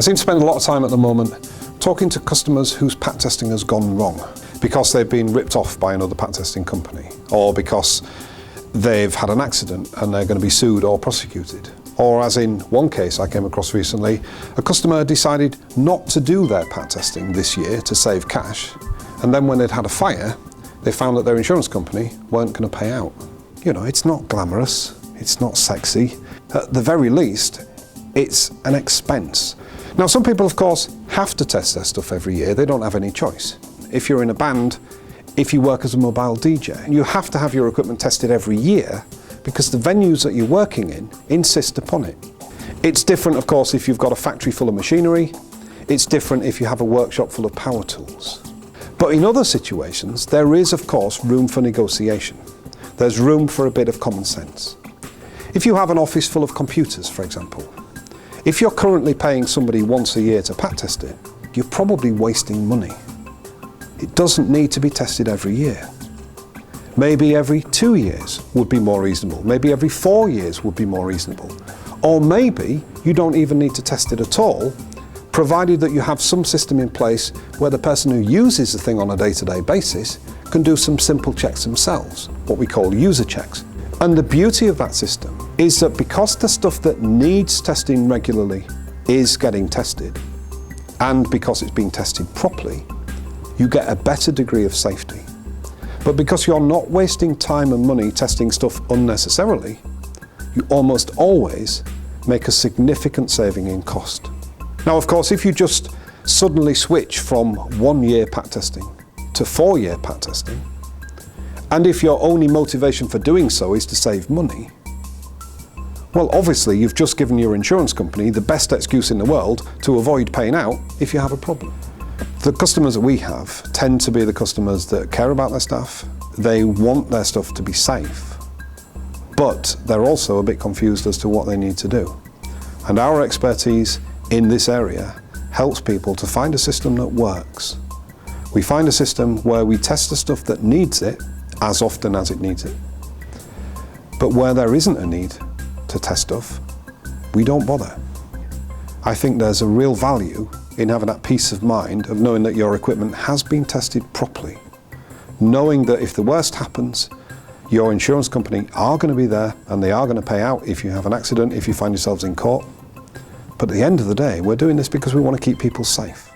I seem to spend a lot of time at the moment talking to customers whose pat testing has gone wrong because they've been ripped off by another pat testing company, or because they've had an accident and they're going to be sued or prosecuted. Or as in one case I came across recently, a customer decided not to do their pat testing this year to save cash, and then when they'd had a fire, they found that their insurance company weren't going to pay out. You know, it's not glamorous, it's not sexy. At the very least, it's an expense. Now, some people, of course, have to test their stuff every year. They don't have any choice. If you're in a band, if you work as a mobile DJ, you have to have your equipment tested every year because the venues that you're working in insist upon it. It's different, of course, if you've got a factory full of machinery. It's different if you have a workshop full of power tools. But in other situations, there is, of course, room for negotiation. There's room for a bit of common sense. If you have an office full of computers, for example, if you're currently paying somebody once a year to pat test it, you're probably wasting money. It doesn't need to be tested every year. Maybe every 2 years would be more reasonable. Maybe every 4 years would be more reasonable. Or maybe you don't even need to test it at all, provided that you have some system in place where the person who uses the thing on a day-to-day basis can do some simple checks themselves, what we call user checks. And the beauty of that system is that because the stuff that needs testing regularly is getting tested, and because it's being tested properly, you get a better degree of safety. But because you're not wasting time and money testing stuff unnecessarily, you almost always make a significant saving in cost. Now, of course, if you just suddenly switch from 1 year pat testing to 4 year pat testing, and if your only motivation for doing so is to save money, well, obviously you've just given your insurance company the best excuse in the world to avoid paying out if you have a problem. The customers that we have tend to be the customers that care about their staff. They want their stuff to be safe, but they're also a bit confused as to what they need to do. And our expertise in this area helps people to find a system that works. We find a system where we test the stuff that needs it as often as it needs it. But where there isn't a need to test stuff, we don't bother. I think there's a real value in having that peace of mind of knowing that your equipment has been tested properly. Knowing that if the worst happens, your insurance company are going to be there and they are going to pay out if you have an accident, if you find yourselves in court. But at the end of the day, we're doing this because we want to keep people safe.